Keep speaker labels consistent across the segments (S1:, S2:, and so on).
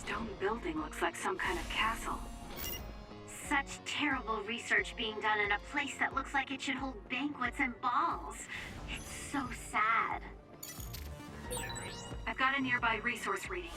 S1: stone building looks like some kind of castle.
S2: Such terrible research being done in a place that looks like it should hold banquets and balls. It's so sad.
S1: I've got a nearby resource reading.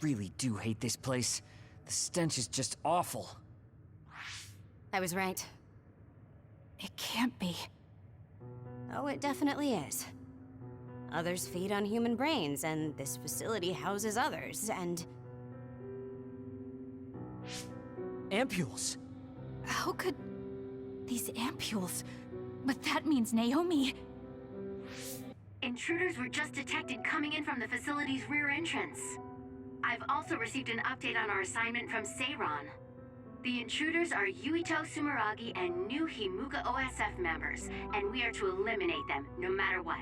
S3: Really do hate this place. The stench is just awful.
S4: I was right.
S5: It can't be.
S4: Oh, it definitely is. Others feed on human brains, and this facility houses others, and...
S3: Ampules!
S5: How could... these ampules... But that means Naomi...
S2: Intruders were just detected coming in from the facility's rear entrance. I've also received an update on our assignment from Seiron. The intruders are Yuito Sumeragi and new Himuka OSF members, and we are to eliminate them, no matter what.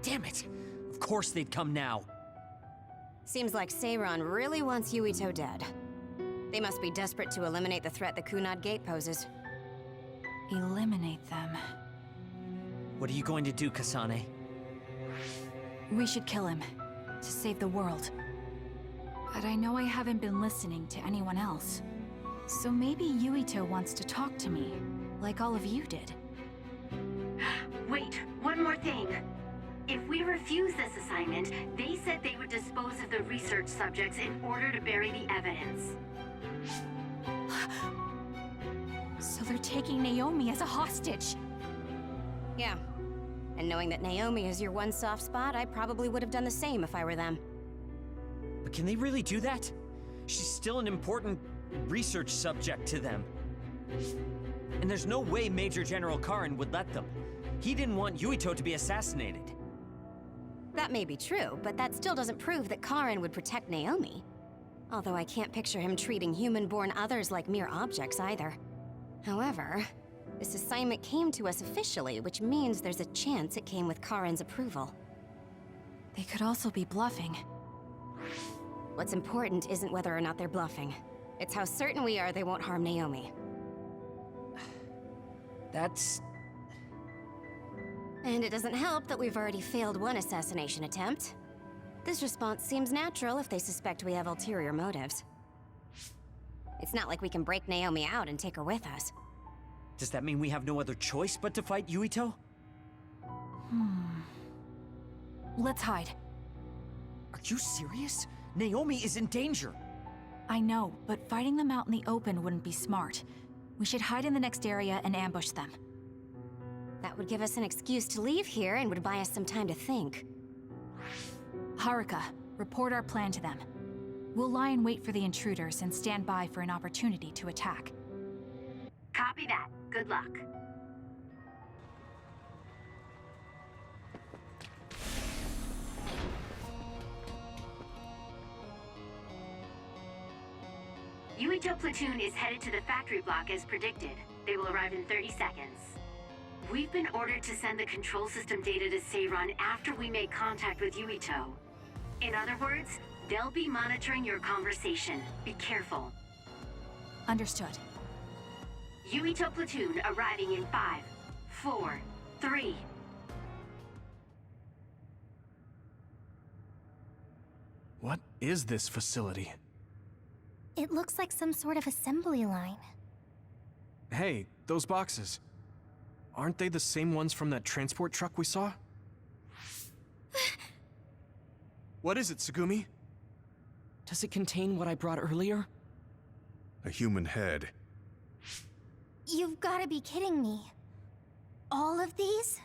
S3: Damn it! Of course they'd come now.
S4: Seems like Seiron really wants Yuito dead. They must be desperate to eliminate the threat the Kunad Gate poses.
S5: Eliminate them.
S3: What are you going to do, Kasane?
S5: We should kill him, to save the world. But I know I haven't been listening to anyone else. So maybe Yuito wants to talk to me, like all of you did.
S2: Wait, one more thing. If we refuse this assignment, they said they would dispose of the research subjects in order to bury the evidence.
S5: So they're taking Naomi as a hostage.
S4: Yeah. And knowing that Naomi is your one soft spot, I probably would have done the same if I were them.
S3: But can they really do that? She's still an important research subject to them. And there's no way Major General Karin would let them. He didn't want Yuito to be assassinated.
S4: That may be true, but that still doesn't prove that Karin would protect Naomi. Although I can't picture him treating human-born others like mere objects either. However, this assignment came to us officially, which means there's a chance it came with Karin's approval.
S5: They could also be bluffing.
S4: What's important isn't whether or not they're bluffing. It's how certain we are they won't harm Naomi.
S3: That's...
S4: And it doesn't help that we've already failed one assassination attempt. This response seems natural if they suspect we have ulterior motives. It's not like we can break Naomi out and take her with us.
S3: Does that mean we have no other choice but to fight Yuito?
S5: Let's hide.
S3: Are you serious? Naomi is in danger.
S5: I know, but fighting them out in the open wouldn't be smart. We should hide in the next area and ambush them.
S4: That would give us an excuse to leave here and would buy us some time to think.
S5: Haruka, report our plan to them. We'll lie in wait for the intruders and stand by for an opportunity to attack.
S2: Copy that. Good luck. Yuito platoon is headed to the factory block as predicted. They will arrive in 30 seconds. We've been ordered to send the control system data to Seiron after we make contact with Yuito. In other words, they'll be monitoring your conversation. Be careful.
S5: Understood.
S2: Yuito platoon arriving in 5, 4, 3.
S6: What is this facility?
S7: It looks like some sort of assembly line.
S6: Hey, those boxes. Aren't they the same ones from that transport truck we saw? What is it, Tsugumi?
S3: Does it contain what I brought earlier?
S8: A human head.
S7: You've gotta be kidding me. All of these?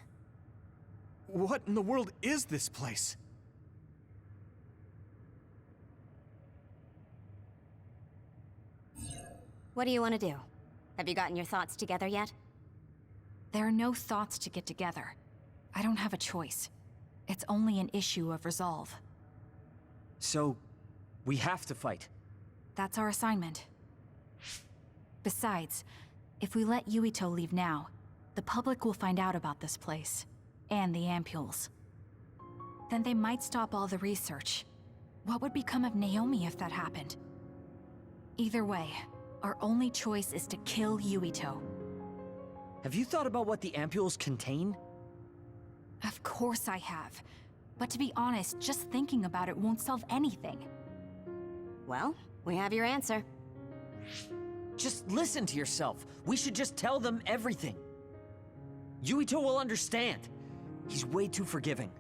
S6: What in the world is this place?
S4: What do you want to do? Have you gotten your thoughts together yet?
S5: There are no thoughts to get together. I don't have a choice. It's only an issue of resolve.
S3: So, we have to fight.
S5: That's our assignment. Besides, if we let Yuito leave now, the public will find out about this place, and the ampules. Then they might stop all the research. What would become of Naomi if that happened? Either way, our only choice is to kill Yuito.
S3: Have you thought about what the ampules contain?
S5: Of course I have. But to be honest, just thinking about it won't solve anything.
S4: Well, we have your answer.
S3: Just listen to yourself. We should just tell them everything. Yuito will understand. He's way too forgiving.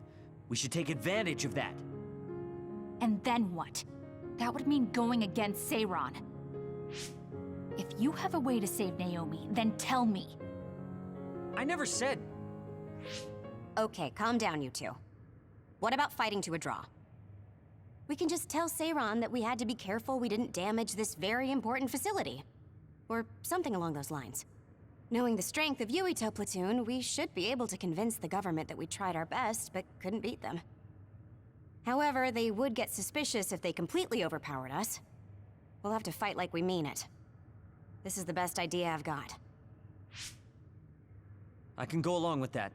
S3: We should take advantage of that.
S5: And then what? That would mean going against Seiron. If you have a way to save Naomi, then tell me.
S3: I never said...
S4: Okay, calm down, you two. What about fighting to a draw? We can just tell Seiron that we had to be careful we didn't damage this very important facility. Or something along those lines. Knowing the strength of Yuito platoon, we should be able to convince the government that we tried our best, but couldn't beat them. However, they would get suspicious if they completely overpowered us. We'll have to fight like we mean it. This is the best idea I've got.
S3: I can go along with that.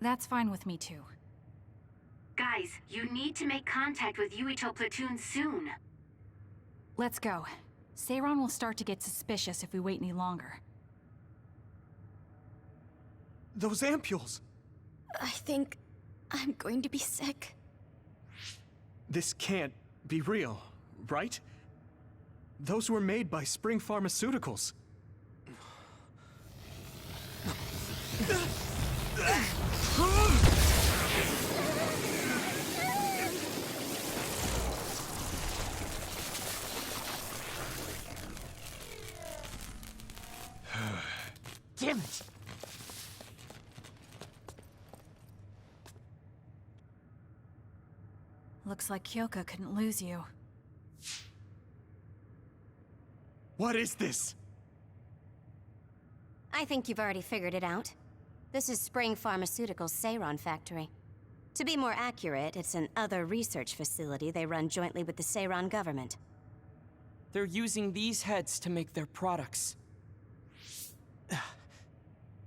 S5: That's fine with me too.
S2: Guys, you need to make contact with Yuito platoon soon.
S5: Let's go. Seiron will start to get suspicious if we wait any longer.
S6: Those ampules!
S7: I think I'm going to be sick.
S6: This can't be real, right? Those were made by Spring Pharmaceuticals.
S3: Damn it!
S5: Looks like Kyoka couldn't lose you.
S6: What is this?
S4: I think you've already figured it out. This is Spring Pharmaceuticals' Seiron factory. To be more accurate, it's an other research facility they run jointly with the Seiron government.
S9: They're using these heads to make their products.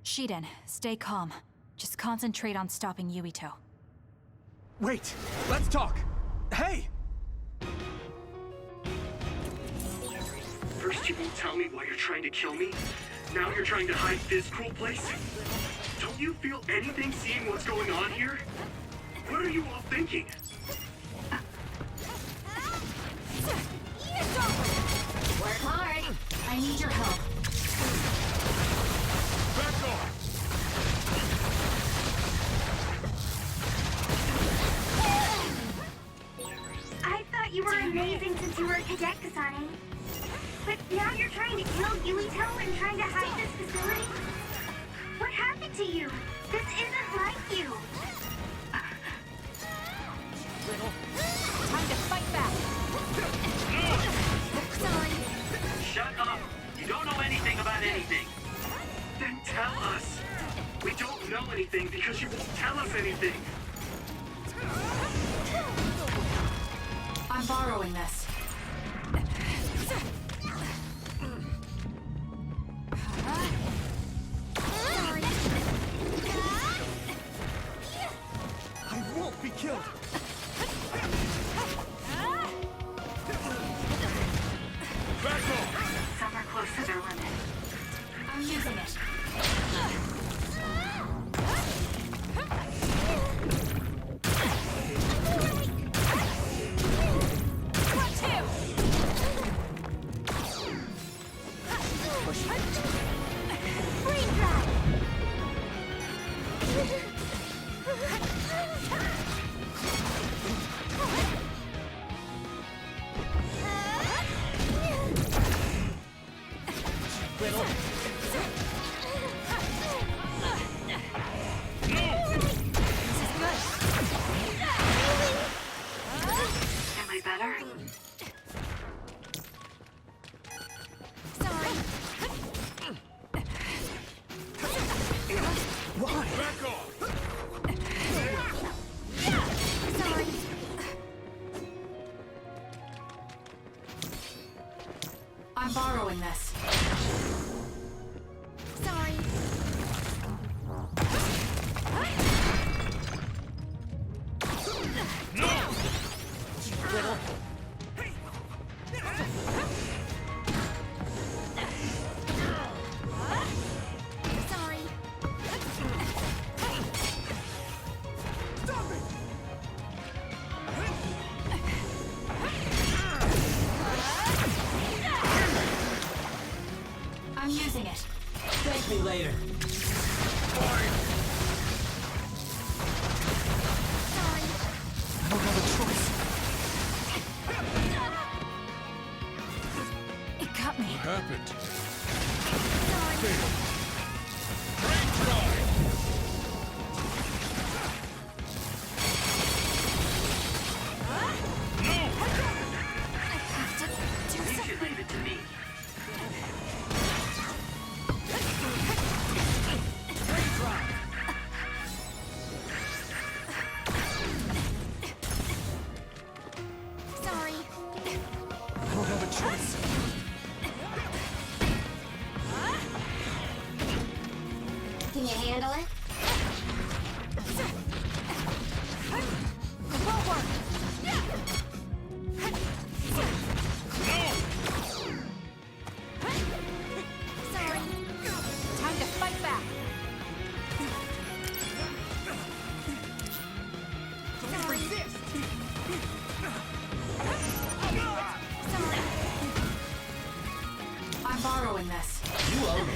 S5: Shiden, stay calm. Just concentrate on stopping Yuito.
S6: Wait, let's talk. Hey!
S10: First you won't tell me why you're trying to kill me. Now you're trying to hide this cool place? Don't you feel anything seeing what's going on here? What are you all thinking?
S2: Work hard. I need your help.
S8: Back off!
S7: I thought you were amazing since you were a cadet, Kasane. But now you're trying to kill Yuito and trying to hide this facility? What happened to you? This isn't like you.
S5: Time to fight back!
S7: Sorry.
S10: Shut up! You don't know anything about anything! Then tell us! We don't know anything because you won't tell us anything!
S5: I'm borrowing this.
S6: I won't be killed!
S8: Back off!
S1: Some are close to their limit.
S5: I'm using it.
S1: Am I better?
S6: Why?
S8: Back off!
S5: I'm borrowing this.
S7: Sorry. Sorry.
S5: I'm using it.
S3: Thank me later.
S7: Sorry.
S6: I don't have a choice.
S5: It got me.
S8: Happened.
S7: Sorry.
S8: Great try!
S10: You should leave it to me.
S7: Sorry.
S6: I don't have a choice.
S4: Can you handle it?
S7: Sorry.
S5: Time to fight back.
S7: Sorry.
S5: I'm borrowing this.
S3: You own it.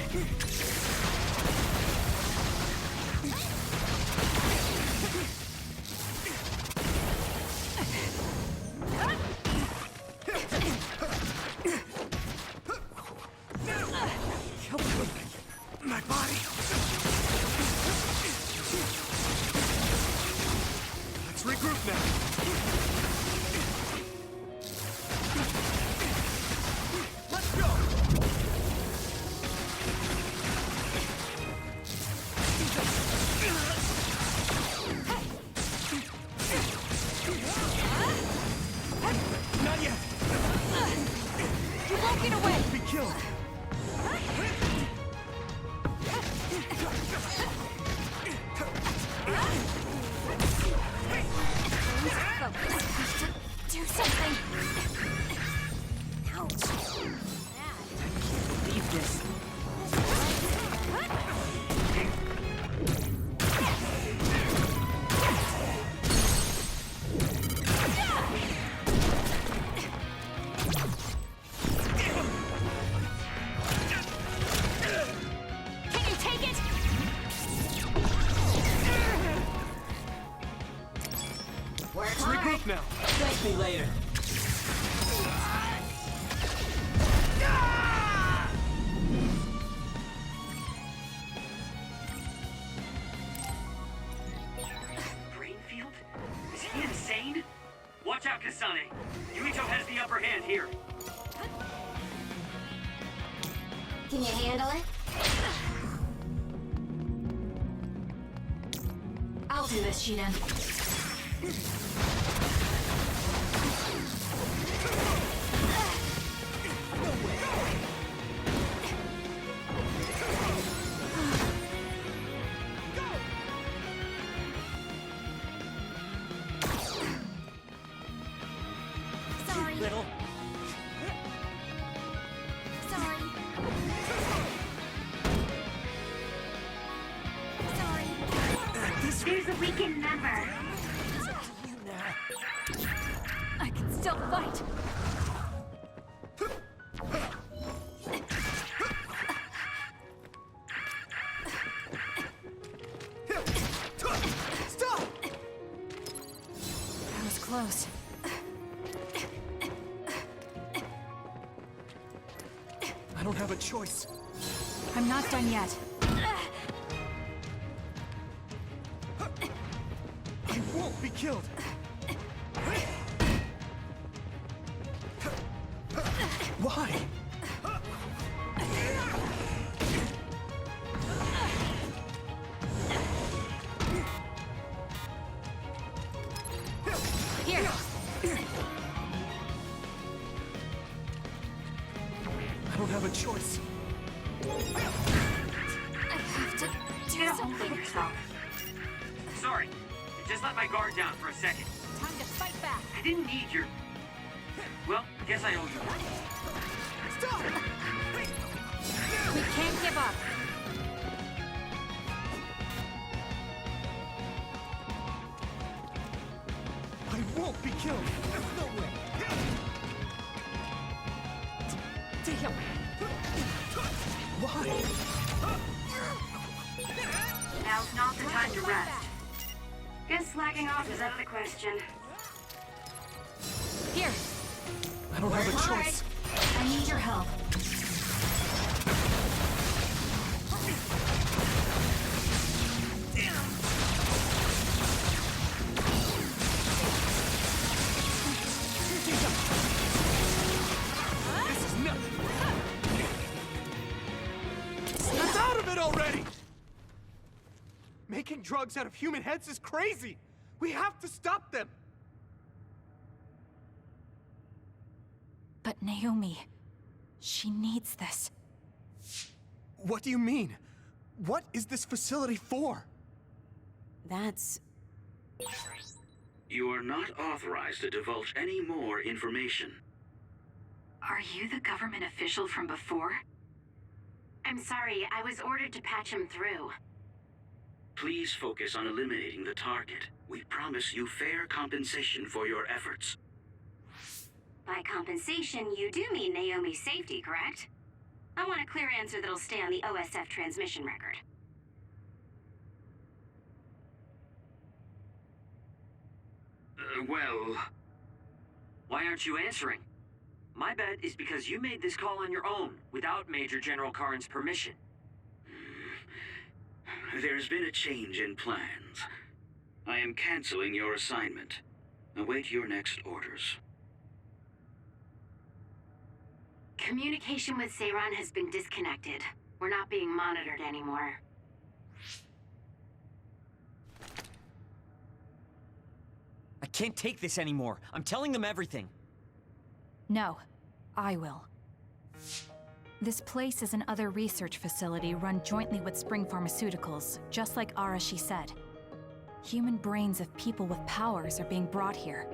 S6: My body! Let's regroup now. Let's go!
S3: Thank me later.
S10: Brainfield? Is he insane? Watch out, Kasane. Yuito has the upper hand here.
S4: Can you handle it?
S5: I'll do this, Shiden.
S4: Sorry.
S3: Little.
S4: Sorry. Sorry.
S7: There's a weekend member.
S5: I can still fight.
S6: Stop!
S5: That was close.
S6: I don't have a choice.
S5: I'm not done yet.
S6: I won't be killed. Why?
S5: Here.
S6: I don't have a choice.
S5: I have to do
S7: Get a hold of
S5: something.
S7: yourself.
S10: Sorry, I just let my guard down for a second.
S5: Time to fight back.
S10: I didn't need your... Well, I guess I owe you one.
S6: Stop!
S5: We can't give up.
S6: I won't be killed. There's no way.
S3: Damn.
S6: Why?
S7: Now's not the time to rest. Guess slacking off is out of the question.
S5: Here.
S6: I don't have a choice.
S5: I need your help.
S6: This is nothing. Snap out of it already! Making drugs out of human heads is crazy! We have to stop them!
S5: But Naomi, she needs this.
S6: What do you mean? What is this facility for?
S4: That's...
S10: You are not authorized to divulge any more information.
S1: Are you the government official from before?
S2: I'm sorry, I was ordered to patch him through.
S10: Please focus on eliminating the target. We promise you fair compensation for your efforts.
S2: By compensation, you do mean Naomi's safety, correct? I want a clear answer that'll stay on the OSF transmission record.
S10: Well... Why aren't you answering? My bet is because you made this call on your own, without Major General Karn's permission. There's been a change in plans. I am canceling your assignment. Await your next orders.
S2: Communication with Seiran has been disconnected. We're not being monitored anymore.
S3: I can't take this anymore. I'm telling them everything.
S5: No, I will. This place is another research facility run jointly with Spring Pharmaceuticals, just like Arashi said. Human brains of people with powers are being brought here.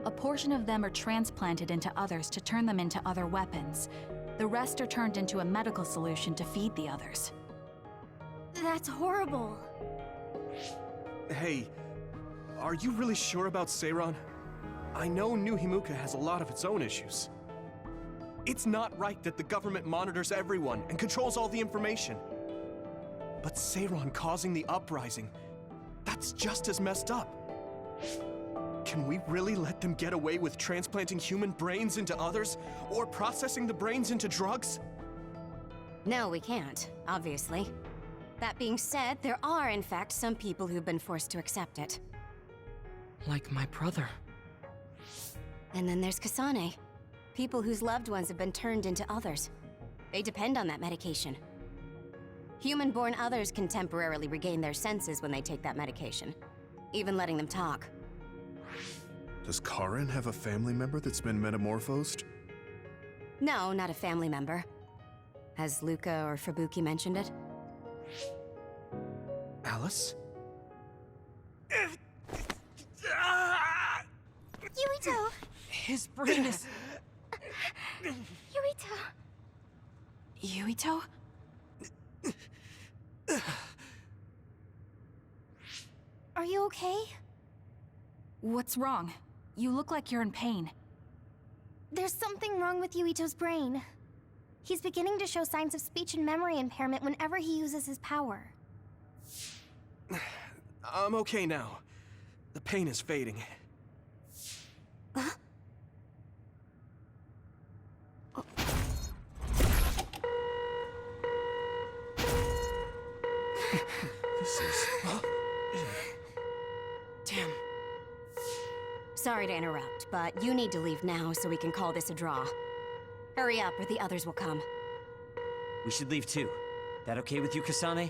S5: A portion of them are transplanted into others to turn them into other weapons. The rest are turned into a medical solution to feed the others.
S4: That's horrible.
S6: Hey, are you really sure about Seiran? I know New Himuka has a lot of its own issues. It's not right that the government monitors everyone and controls all the information. But Seiran causing the uprising, that's just as messed up. Can we really let them get away with transplanting human brains into others? Or processing the brains into drugs?
S4: No, we can't, obviously. That being said, there are, in fact, some people who've been forced to accept it.
S9: Like my brother.
S4: And then there's Kasane. People whose loved ones have been turned into others. They depend on that medication. Human-born others can temporarily regain their senses when they take that medication, even letting them talk.
S11: Does Karin have a family member that's been metamorphosed?
S4: No, not a family member. Has Luca or Fubuki mentioned it?
S6: Alice?
S5: Yuito!
S9: His brain is...
S5: Yuito?
S7: Are you okay?
S5: What's wrong? You look like you're in pain.
S7: There's something wrong with Yuito's brain. He's beginning to show signs of speech and memory impairment whenever he uses his power.
S6: I'm okay now. The pain is fading. This is...
S9: Damn.
S4: Sorry to interrupt, but you need to leave now so we can call this a draw. Hurry up or the others will come.
S3: We should leave too. That okay with you, Kasane?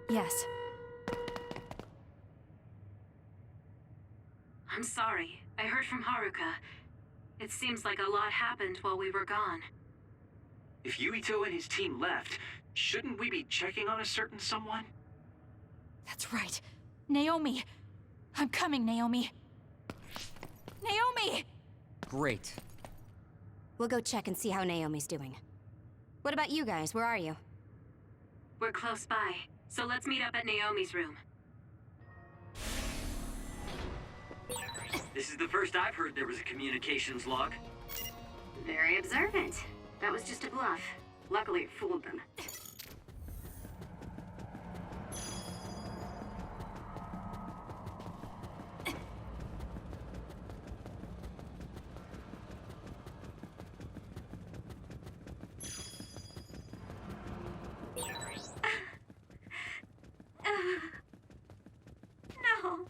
S5: Yes.
S1: I'm sorry. I heard from Haruka. It seems like a lot happened while we were gone.
S10: If Yuito and his team left, shouldn't we be checking on a certain someone?
S5: That's right. Naomi! I'm coming, Naomi! Naomi!
S3: Great.
S4: We'll go check and see how Naomi's doing. What about you guys? Where are you?
S1: We're close by, so let's meet up at Naomi's room.
S10: This is the first I've heard there was a communications log.
S2: Very observant. That was just a bluff. Luckily, it fooled them.
S7: No.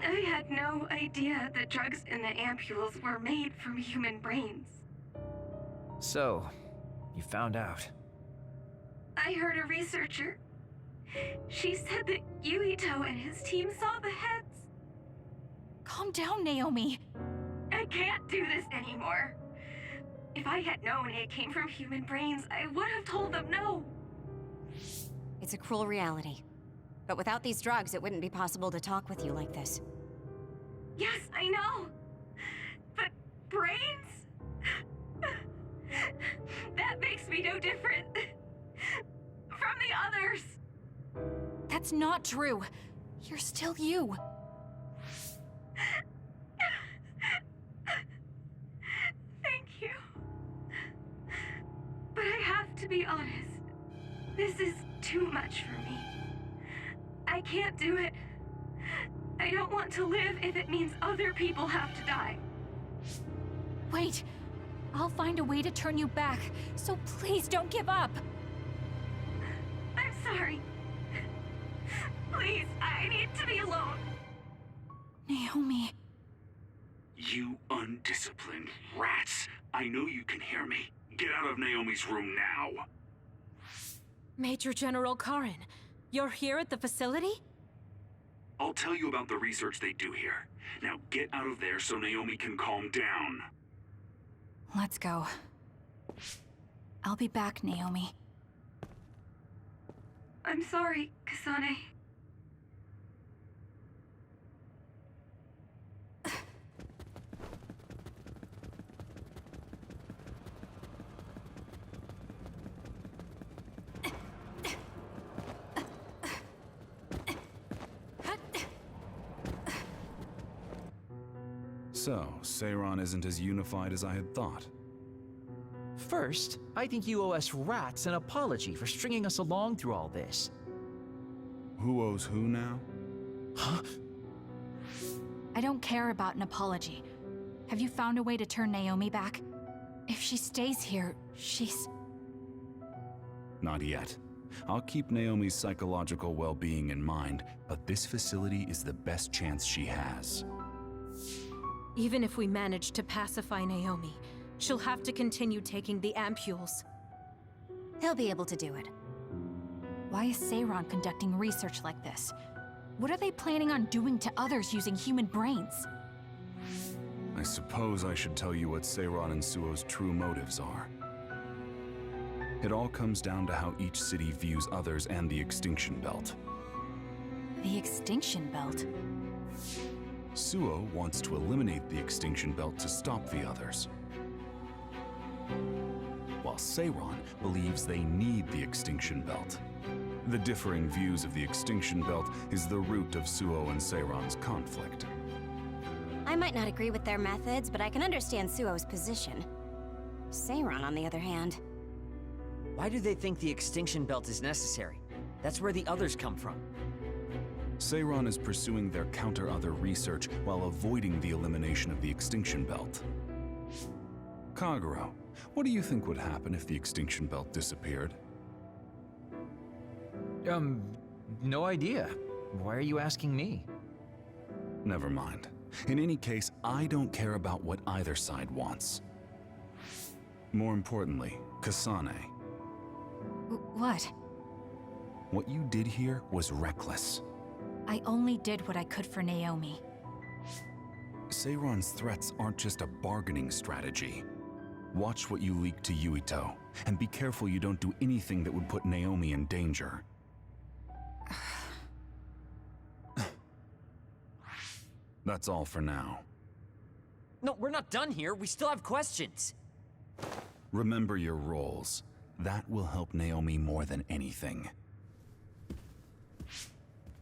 S7: I had no idea the drugs in the ampules were made from human brains.
S3: So, you found out.
S7: I heard a researcher. She said that Yuito and his team saw the heads.
S5: Calm down, Naomi!
S7: I can't do this anymore. If I had known it came from human brains, I would have told them no.
S4: It's a cruel reality. But without these drugs, it wouldn't be possible to talk with you like this.
S7: Yes, I know. But brains? That makes me no different from the others.
S5: That's not true. You're still you.
S7: Thank you. But I have to be honest. This is too much for me. I can't do it. I don't want to live if it means other people have to die.
S5: Wait. I'll find a way to turn you back, so please don't give up.
S7: I'm sorry. Please, I need to be alone.
S5: Naomi.
S10: You undisciplined rats. I know you can hear me. Get out of Naomi's room now.
S12: Major General Karin, you're here at the facility?
S10: I'll tell you about the research they do here. Now get out of there so Naomi can calm down.
S5: Let's go. I'll be back, Naomi.
S7: I'm sorry, Kasane.
S13: So, Seiron isn't as unified as I had thought.
S14: First, I think you owe us rats an apology for stringing us along through all this.
S13: Who owes who now?
S14: Huh?
S5: I don't care about an apology. Have you found a way to turn Naomi back? If she stays here, she's...
S13: Not yet. I'll keep Naomi's psychological well-being in mind, but this facility is the best chance she has.
S12: Even if we manage to pacify Naomi, she'll have to continue taking the ampules.
S4: He'll be able to do it.
S5: Why is Seiron conducting research like this? What are they planning on doing to others using human brains?
S13: I suppose I should tell you what Seiron and Suo's true motives are. It all comes down to how each city views others and the Extinction Belt.
S5: The Extinction Belt?
S13: Suo wants to eliminate the Extinction Belt to stop the others, while Seiron believes they need the Extinction Belt. The differing views of the Extinction Belt is the root of Suo and Seiron's conflict.
S4: I might not agree with their methods, but I can understand Suo's position. Seiron, on the other hand...
S3: Why do they think the Extinction Belt is necessary? That's where the others come from.
S13: Seiron is pursuing their counter-other research while avoiding the elimination of the Extinction Belt. Kagero, what do you think would happen if the Extinction Belt disappeared?
S14: No idea. Why are you asking me?
S13: Never mind. In any case, I don't care about what either side wants. More importantly, Kasane.
S5: What?
S13: What you did here was reckless.
S5: I only did what I could for Naomi.
S13: Seiron's threats aren't just a bargaining strategy. Watch what you leak to Yuito, and be careful you don't do anything that would put Naomi in danger. That's all for now.
S3: No, we're not done here. We still have questions.
S13: Remember your roles. That will help Naomi more than anything.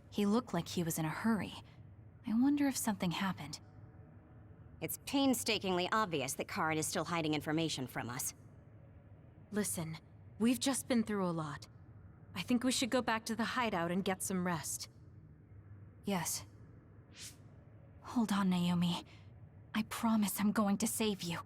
S5: He looked like he was in a hurry. I wonder if something happened.
S4: It's painstakingly obvious that Karin is still hiding information from us.
S12: Listen, we've just been through a lot. I think we should go back to the hideout and get some rest.
S5: Yes. Hold on, Naomi. I promise I'm going to save you.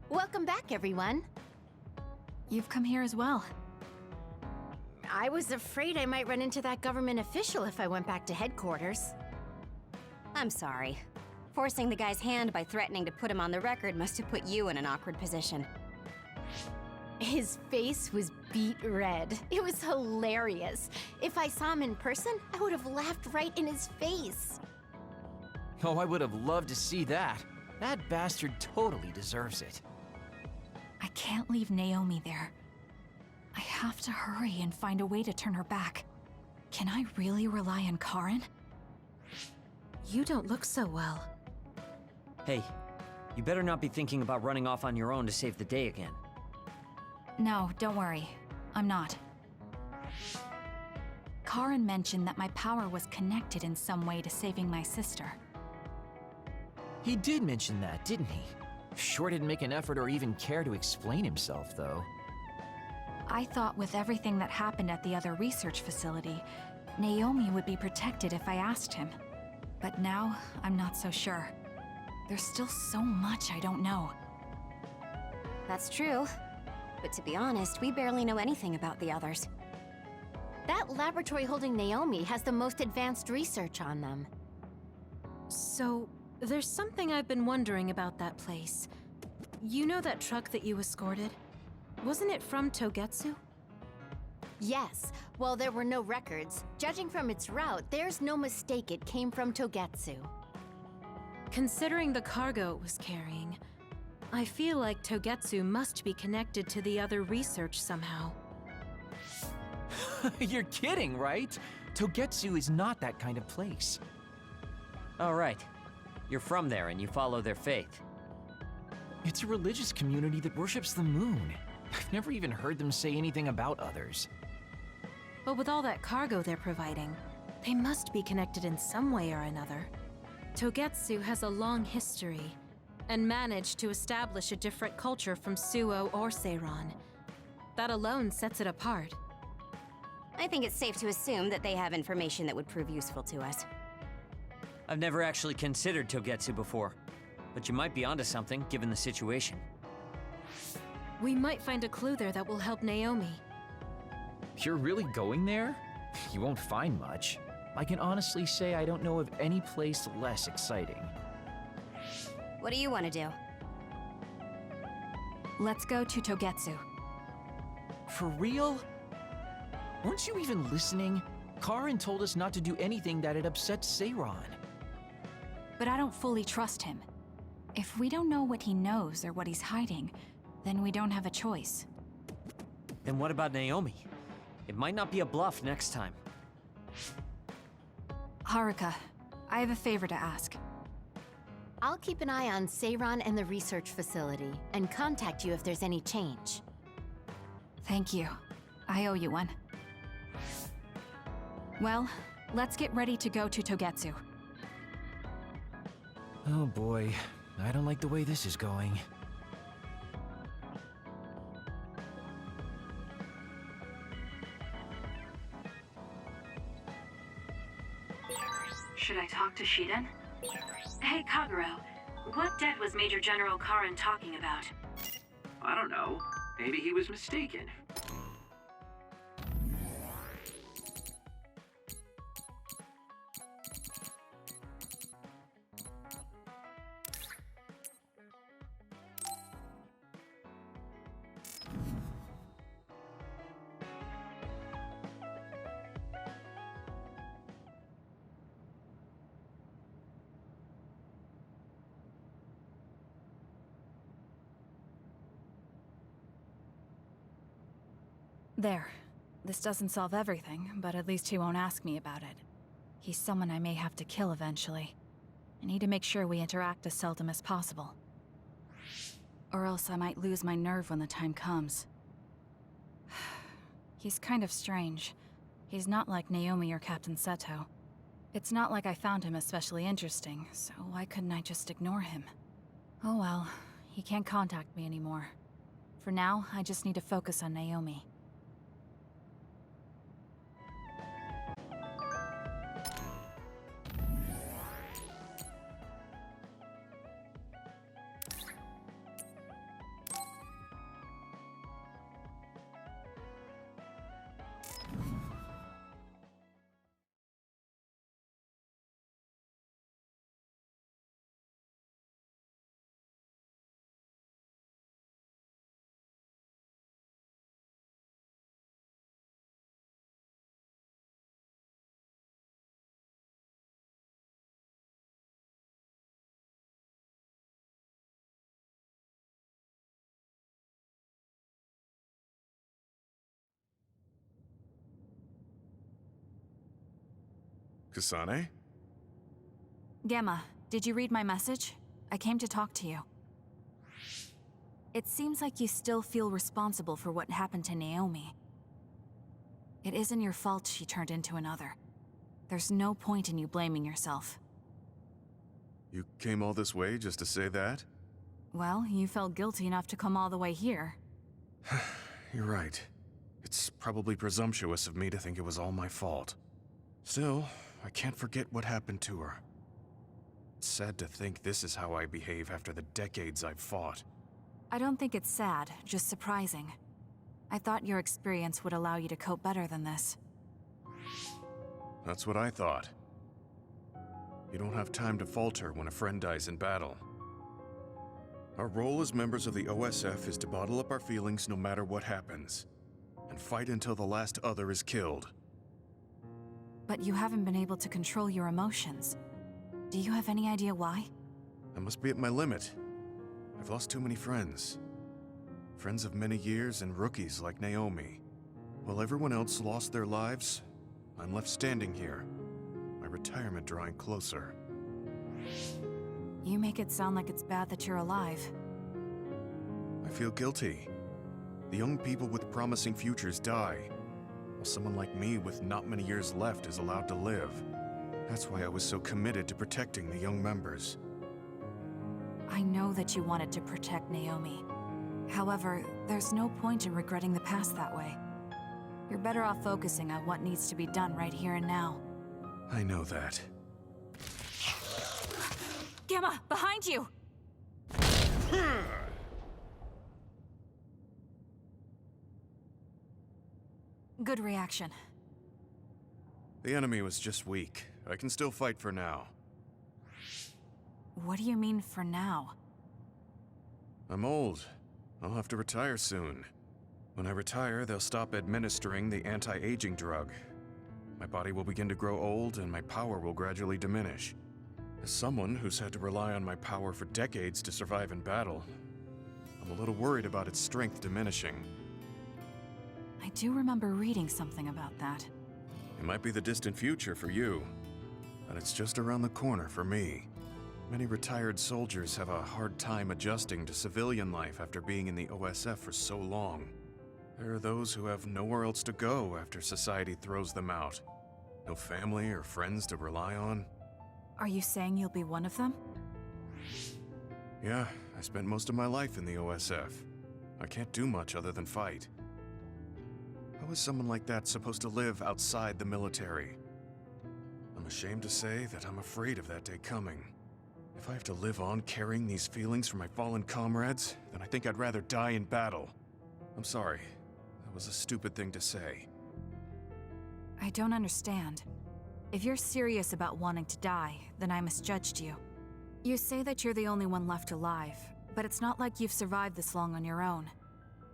S2: Welcome back, everyone.
S5: You've come here as well.
S2: I was afraid I might run into that government official if I went back to headquarters.
S4: I'm sorry. Forcing the guy's hand by threatening to put him on the record must have put you in an awkward position.
S2: His face was beet red. It was hilarious. If I saw him in person, I would have laughed right in his face.
S14: Oh, I would have loved to see that. That bastard totally deserves it.
S5: I can't leave Naomi there. I have to hurry and find a way to turn her back. Can I really rely on Karin?
S12: You don't look so well.
S3: Hey, you better not be thinking about running off on your own to save the day again.
S5: No, don't worry. I'm not. Karin mentioned that my power was connected in some way to saving my sister.
S14: He did mention that, didn't he? Sure didn't make an effort or even care to explain himself, though.
S5: I thought with everything that happened at the other research facility, Naomi would be protected if I asked him. But now, I'm not so sure. There's still so much I don't know.
S4: That's true. But to be honest, we barely know anything about the others.
S2: That laboratory holding Naomi has the most advanced research on them.
S12: So, there's something I've been wondering about that place. You know that truck that you escorted? Wasn't it from Togetsu?
S2: Yes. While there were no records, judging from its route, there's no mistake it came from Togetsu.
S12: Considering the cargo it was carrying, I feel like Togetsu must be connected to the other research somehow.
S14: You're kidding, right? Togetsu is not that kind of place.
S3: All right. You're from there and you follow their faith.
S14: It's a religious community that worships the moon. I've never even heard them say anything about others.
S12: But with all that cargo they're providing, they must be connected in some way or another. Togetsu has a long history, and managed to establish a different culture from Suo or Seiran. That alone sets it apart.
S4: I think it's safe to assume that they have information that would prove useful to us.
S3: I've never actually considered Togetsu before, but you might be onto something given the situation.
S12: We might find a clue there that will help Naomi.
S14: You're really going there? You won't find much. I can honestly say I don't know of any place less exciting.
S4: What do you want to do?
S5: Let's go to Togetsu.
S14: For real? Weren't you even listening? Karin told us not to do anything that'd upset Seiran.
S5: But I don't fully trust him. If we don't know what he knows or what he's hiding, then we don't have a choice.
S3: Then what about Naomi? It might not be a bluff next time.
S5: Haruka, I have a favor to ask.
S2: I'll keep an eye on Seiran and the research facility, and contact you if there's any change.
S5: Thank you. I owe you one. Well, let's get ready to go to Togetsu.
S14: Oh boy, I don't like the way this is going.
S1: Should I talk to Shiden? Hey, Kagero. What debt was Major General Karin talking about?
S10: I don't know. Maybe he was mistaken.
S5: There. This doesn't solve everything, but at least he won't ask me about it. He's someone I may have to kill eventually. I need to make sure we interact as seldom as possible. Or else I might lose my nerve when the time comes. He's kind of strange. He's not like Naomi or Captain Seto. It's not like I found him especially interesting, so why couldn't I just ignore him? Oh well, he can't contact me anymore. For now, I just need to focus on Naomi.
S11: Kasane?
S5: Gemma, did you read my message? I came to talk to you. It seems like you still feel responsible for what happened to Naomi. It isn't your fault she turned into another. There's no point in you blaming yourself.
S11: You came all this way just to say that?
S5: Well, you felt guilty enough to come all the way here.
S11: You're right. It's probably presumptuous of me to think it was all my fault. Still, I can't forget what happened to her. It's sad to think this is how I behave after the decades I've fought.
S5: I don't think it's sad, just surprising. I thought your experience would allow you to cope better than this.
S11: That's what I thought. You don't have time to falter when a friend dies in battle. Our role as members of the OSF is to bottle up our feelings no matter what happens, and fight until the last other is killed.
S5: But you haven't been able to control your emotions. Do you have any idea why?
S11: I must be at my limit. I've lost too many friends. Friends of many years and rookies like Naomi. While everyone else lost their lives, I'm left standing here, my retirement drawing closer.
S5: You make it sound like it's bad that you're alive.
S11: I feel guilty. The young people with promising futures die, while someone like me with not many years left is allowed to live. That's why I was so committed to protecting the young members.
S5: I know that you wanted to protect Naomi. However, there's no point in regretting the past that way. You're better off focusing on what needs to be done right here and now.
S11: I know that.
S5: Gamma, behind you! Good reaction.
S11: The enemy was just weak. I can still fight for now.
S5: What do you mean for now?
S11: I'm old. I'll have to retire soon. When I retire, they'll stop administering the anti-aging drug. My body will begin to grow old and my power will gradually diminish. As someone who's had to rely on my power for decades to survive in battle, I'm a little worried about its strength diminishing.
S5: I do remember reading something about that.
S11: It might be the distant future for you, but it's just around the corner for me. Many retired soldiers have a hard time adjusting to civilian life after being in the OSF for so long. There are those who have nowhere else to go after society throws them out. No family or friends to rely on.
S5: Are you saying you'll be one of them?
S11: Yeah, I spent most of my life in the OSF. I can't do much other than fight. How is someone like that supposed to live outside the military? I'm ashamed to say that I'm afraid of that day coming. If I have to live on carrying these feelings for my fallen comrades, then I think I'd rather die in battle. I'm sorry. That was a stupid thing to say.
S5: I don't understand. If you're serious about wanting to die, then I misjudged you. You say that you're the only one left alive, but it's not like you've survived this long on your own.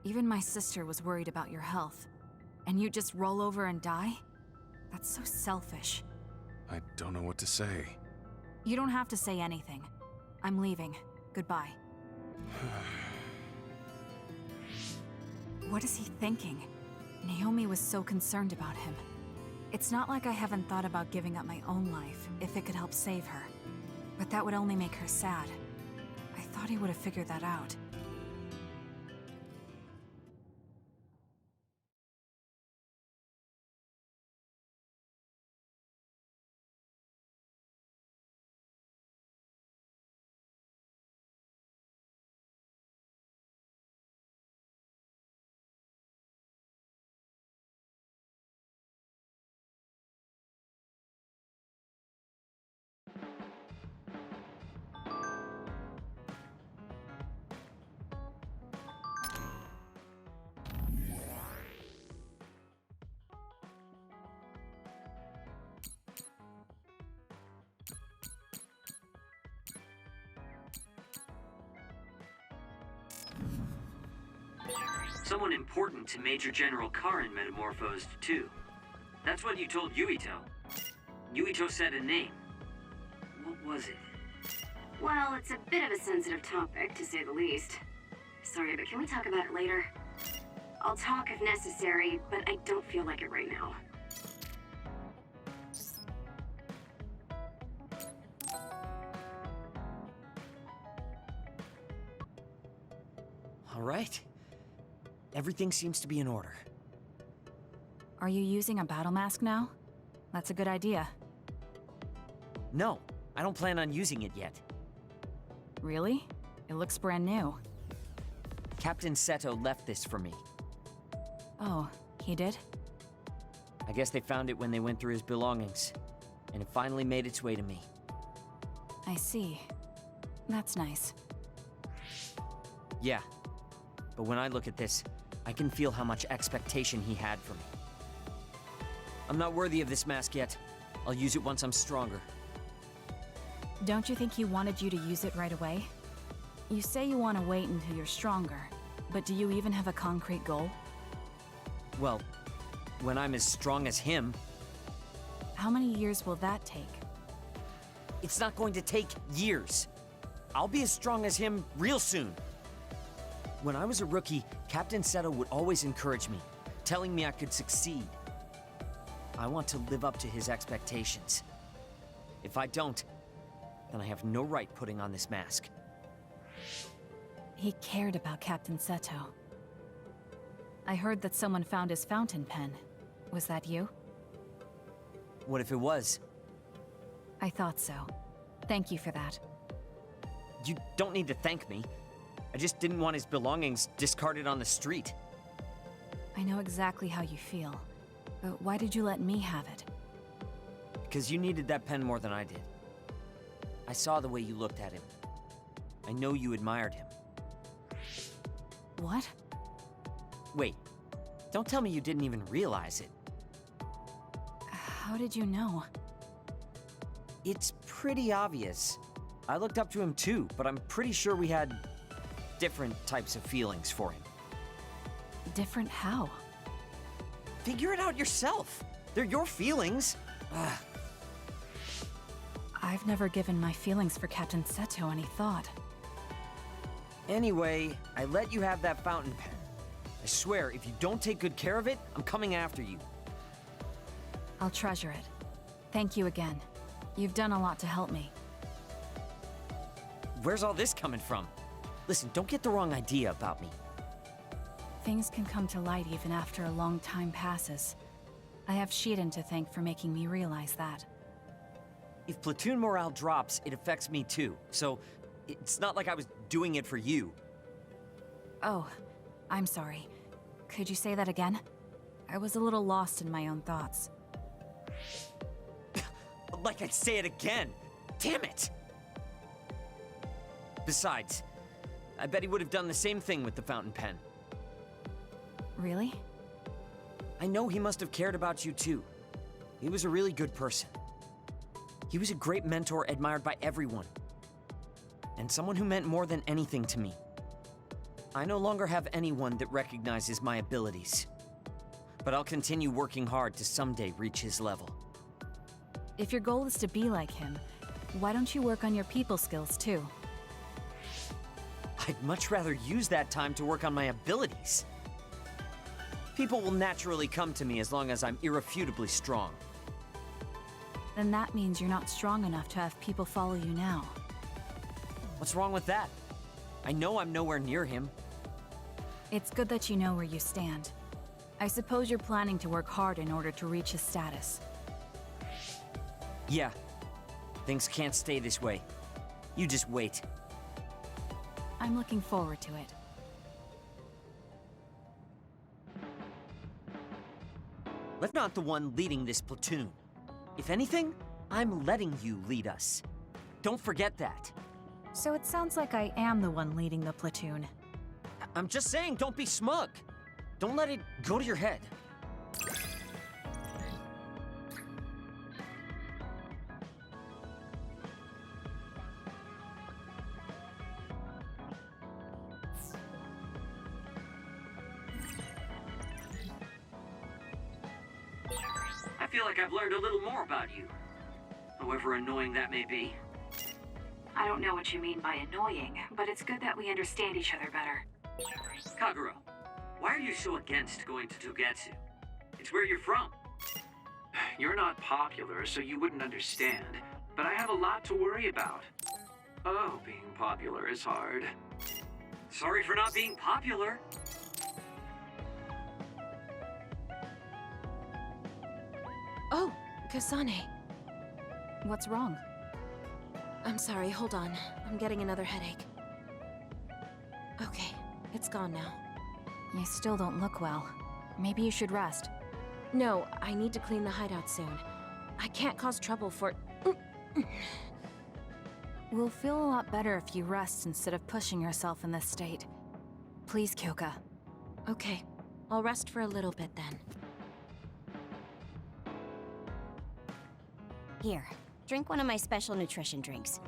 S5: Even my sister was worried about your health. And you just roll over and die? That's so selfish.
S11: I don't know what to say.
S5: You don't have to say anything. I'm leaving. Goodbye. What is he thinking? Naomi was so concerned about him. It's not like I haven't thought about giving up my own life if it could help save her. But that would only make her sad. I thought he would have figured that out.
S15: Someone important to Major General Karin metamorphosed, too. That's what you told Yuito. Yuito said a name. What was it?
S2: Well, it's a bit of a sensitive topic, to say the least. Sorry, but can we talk about it later? I'll talk if necessary, but I don't feel like it right now.
S3: All right. Everything seems to be in order.
S5: Are you using a battle mask now? That's a good idea.
S3: No, I don't plan on using it yet.
S5: Really? It looks brand new.
S3: Captain Seto left this for me.
S5: Oh, he did?
S3: I guess they found it when they went through his belongings, and it finally made its way to me.
S5: I see. That's nice.
S3: Yeah, but when I look at this, I can feel how much expectation he had for me. I'm not worthy of this mask yet. I'll use it once I'm stronger.
S5: Don't you think he wanted you to use it right away? You say you want to wait until you're stronger, but do you even have a concrete goal?
S3: Well, when I'm as strong as him...
S5: How many years will that take?
S3: It's not going to take years. I'll be as strong as him real soon. When I was a rookie, Captain Seto would always encourage me, telling me I could succeed. I want to live up to his expectations. If I don't, then I have no right putting on this mask.
S5: He cared about Captain Seto. I heard that someone found his fountain pen. Was that you?
S3: What if it was?
S5: I thought so. Thank you for that.
S3: You don't need to thank me. I just didn't want his belongings discarded on the street.
S5: I know exactly how you feel. But why did you let me have it?
S3: Because you needed that pen more than I did. I saw the way you looked at him. I know you admired him.
S5: What?
S3: Wait, don't tell me you didn't even realize it.
S5: How did you know?
S3: It's pretty obvious. I looked up to him too, but I'm pretty sure we had different types of feelings for him.
S5: Different how?
S3: Figure it out yourself. They're your feelings. Ugh.
S5: I've never given my feelings for Captain Seto any thought.
S3: Anyway, I let you have that fountain pen. I swear, if you don't take good care of it, I'm coming after you.
S5: I'll treasure it. Thank you again. You've done a lot to help me.
S3: Where's all this coming from? Listen, don't get the wrong idea about me.
S5: Things can come to light even after a long time passes. I have Shiden to thank for making me realize that.
S3: If platoon morale drops, it affects me too. So, it's not like I was doing it for you.
S5: Oh, I'm sorry. Could you say that again? I was a little lost in my own thoughts.
S3: Like I'd say it again! Damn it! Besides, I bet he would have done the same thing with the fountain pen.
S5: Really?
S3: I know he must have cared about you too. He was a really good person. He was a great mentor admired by everyone. And someone who meant more than anything to me. I no longer have anyone that recognizes my abilities. But I'll continue working hard to someday reach his level.
S5: If your goal is to be like him, why don't you work on your people skills too?
S3: I'd much rather use that time to work on my abilities. People will naturally come to me as long as I'm irrefutably strong.
S5: Then that means you're not strong enough to have people follow you now.
S3: What's wrong with that? I know I'm nowhere near him.
S5: It's good that you know where you stand. I suppose you're planning to work hard in order to reach his status.
S3: Yeah. Things can't stay this way. You just wait.
S5: I'm looking forward to it.
S3: I'm not the one leading this platoon. If anything, I'm letting you lead us. Don't forget that.
S5: So it sounds like I am the one leading the platoon.
S3: I'm just saying, don't be smug. Don't let it go to your head.
S15: I feel like I've learned a little more about you. However annoying that may be.
S1: I don't know what you mean by annoying, but it's good that we understand each other better.
S15: Kaguro, why are you so against going to Togetsu? It's where you're from.
S10: You're not popular, so you wouldn't understand. But I have a lot to worry about. Oh, being popular is hard.
S15: Sorry for not being popular.
S12: Oh, Kasane.
S5: What's wrong?
S12: I'm sorry, hold on. I'm getting another headache. Okay, it's gone now.
S5: You still don't look well. Maybe you should rest.
S12: No, I need to clean the hideout soon. I can't cause trouble for...
S5: We'll feel a lot better if you rest instead of pushing yourself in this state. Please, Kyoka.
S12: Okay, I'll rest for a little bit then.
S4: Here, drink one of my special nutrition drinks.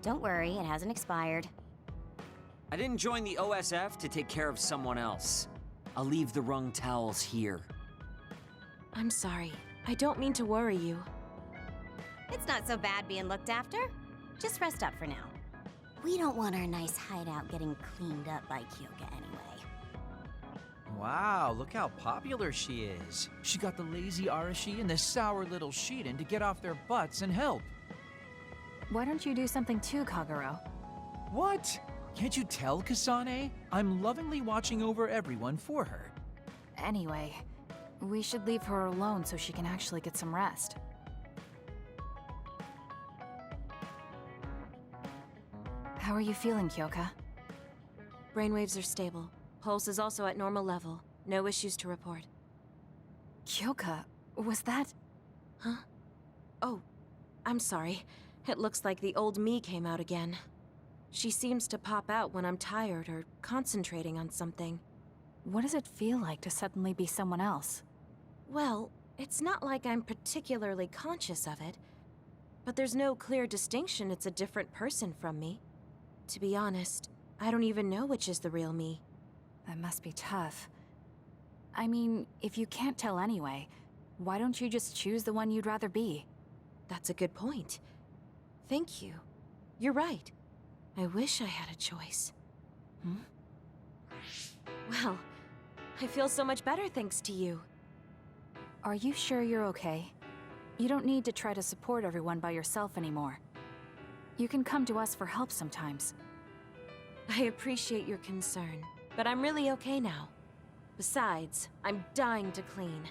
S4: Don't worry, it hasn't expired.
S3: I didn't join the OSF to take care of someone else. I'll leave the wrung towels here.
S12: I'm sorry. I don't mean to worry you.
S4: It's not so bad being looked after. Just rest up for now. We don't want our nice hideout getting cleaned up by Kyoka anyway.
S14: Wow, look how popular she is. She got the lazy Arashi and the sour little Shiden to get off their butts and help.
S5: Why don't you do something too, Kagero?
S14: What? Can't you tell, Kasane? I'm lovingly watching over everyone for her.
S5: Anyway, we should leave her alone so she can actually get some rest. How are you feeling, Kyoka?
S12: Brainwaves are stable. Pulse is also at normal level. No issues to report.
S5: Kyoka, was that...
S12: Huh? Oh, I'm sorry. It looks like the old me came out again. She seems to pop out when I'm tired or concentrating on something.
S5: What does it feel like to suddenly be someone else?
S12: Well, it's not like I'm particularly conscious of it, but there's no clear distinction it's a different person from me. To be honest, I don't even know which is the real me.
S5: That must be tough. I mean, if you can't tell anyway, why don't you just choose the one you'd rather be?
S12: That's a good point. Thank you. You're right. I wish I had a choice. Well, I feel so much better thanks to you.
S5: Are you sure you're okay? You don't need to try to support everyone by yourself anymore. You can come to us for help sometimes.
S12: I appreciate your concern, but I'm really okay now. Besides, I'm dying to clean.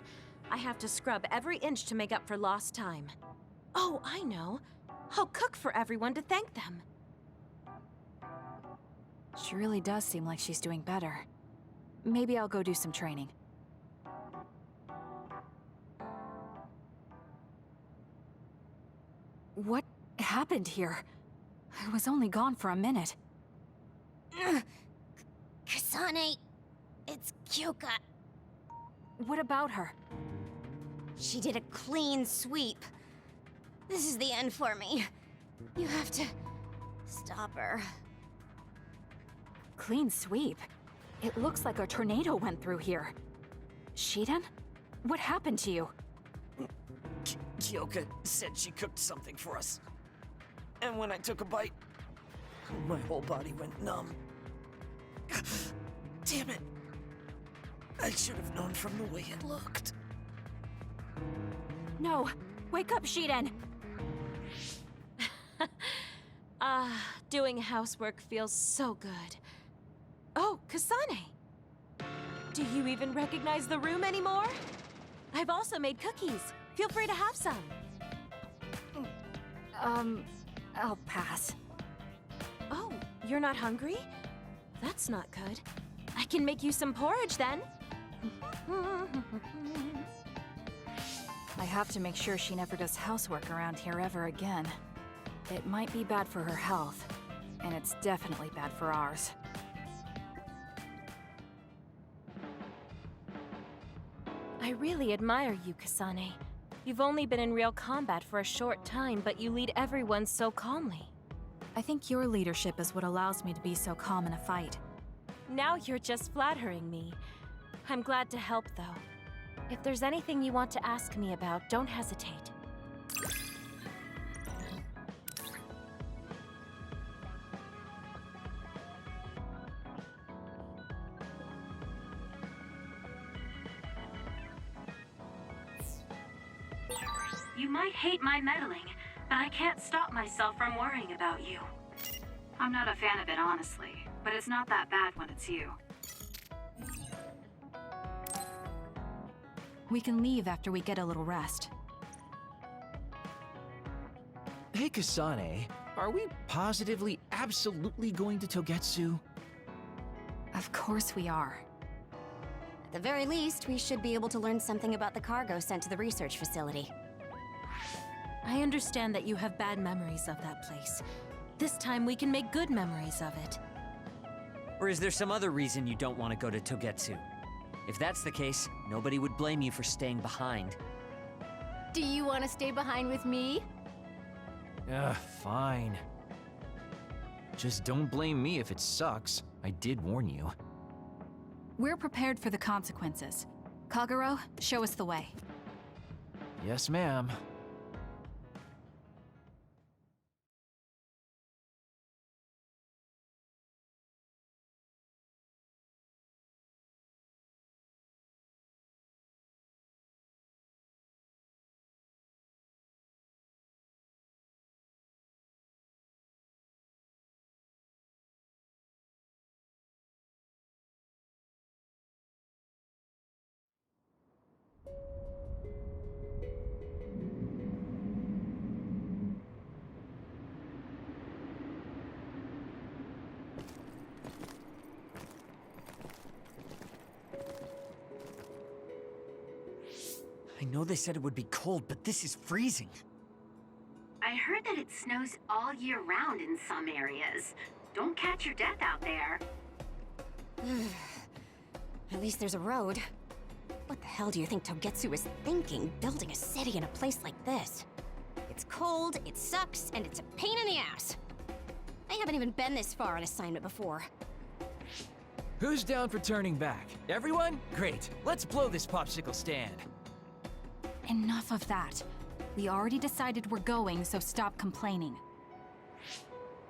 S12: I have to scrub every inch to make up for lost time. Oh, I know. I'll cook for everyone to thank them.
S5: She really does seem like she's doing better. Maybe I'll go do some training. What happened here? I was only gone for a minute.
S4: Kasane, it's Kyoka.
S5: What about her?
S4: She did a clean sweep. This is the end for me. You have to stop her.
S5: Clean sweep? It looks like a tornado went through here. Shiden? What happened to you?
S3: Kyoka said she cooked something for us. And when I took a bite, my whole body went numb. Damn it. I should have known from the way it looked.
S5: No! Wake up, Shiden!
S12: Doing housework feels so good. Oh, Kasane! Do you even recognize the room anymore? I've also made cookies. Feel free to have some.
S5: I'll pass.
S12: Oh, you're not hungry? That's not good. I can make you some porridge then.
S5: I have to make sure she never does housework around here ever again. It might be bad for her health, and it's definitely bad for ours.
S12: I really admire you, Kasane. You've only been in real combat for a short time, but you lead everyone so calmly.
S5: I think your leadership is what allows me to be so calm in a fight.
S12: Now you're just flattering me. I'm glad to help, though. If there's anything you want to ask me about, don't hesitate.
S1: You might hate my meddling, but I can't stop myself from worrying about you. I'm not a fan of it, honestly, but it's not that bad when it's you.
S5: We can leave after we get a little rest.
S14: Hey, Kasane, are we positively, absolutely going to Togetsu?
S5: Of course we are.
S4: At the very least, we should be able to learn something about the cargo sent to the research facility.
S12: I understand that you have bad memories of that place. This time we can make good memories of it.
S3: Or is there some other reason you don't want to go to Togetsu? If that's the case, nobody would blame you for staying behind.
S4: Do you want to stay behind with me?
S14: Fine. Just don't blame me if it sucks. I did warn you.
S5: We're prepared for the consequences. Kagero, show us the way.
S14: Yes, ma'am.
S3: know they said it would be cold, but this is freezing.
S2: I heard that it snows all year round in some areas. Don't catch your death out there.
S4: At least there's a road. What the hell do you think Togetsu is thinking, building a city in a place like this? It's cold, it sucks, and it's a pain in the ass. I haven't even been this far on assignment before.
S14: Who's down for turning back? Everyone? Great. Let's blow this popsicle stand.
S5: Enough of that. We already decided we're going, so stop complaining.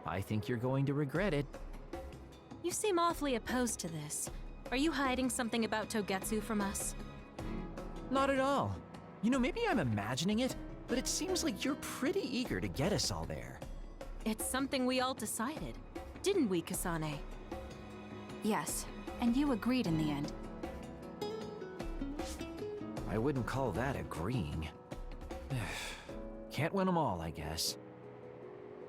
S14: I think you're going to regret it.
S12: You seem awfully opposed to this. Are you hiding something about Togetsu from us?
S14: Not at all. You know, maybe I'm imagining it, but it seems like you're pretty eager to get us all there.
S12: It's something we all decided, didn't we, Kasane?
S5: Yes, and you agreed in the end.
S14: I wouldn't call that agreeing. Can't win them all, I guess.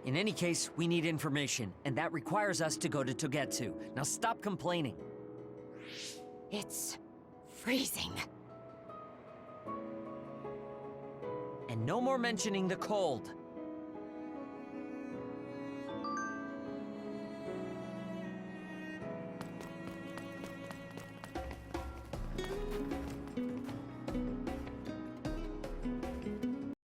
S3: In any case, we need information, and that requires us to go to Togetsu. Now stop complaining.
S4: It's freezing.
S3: And no more mentioning the cold.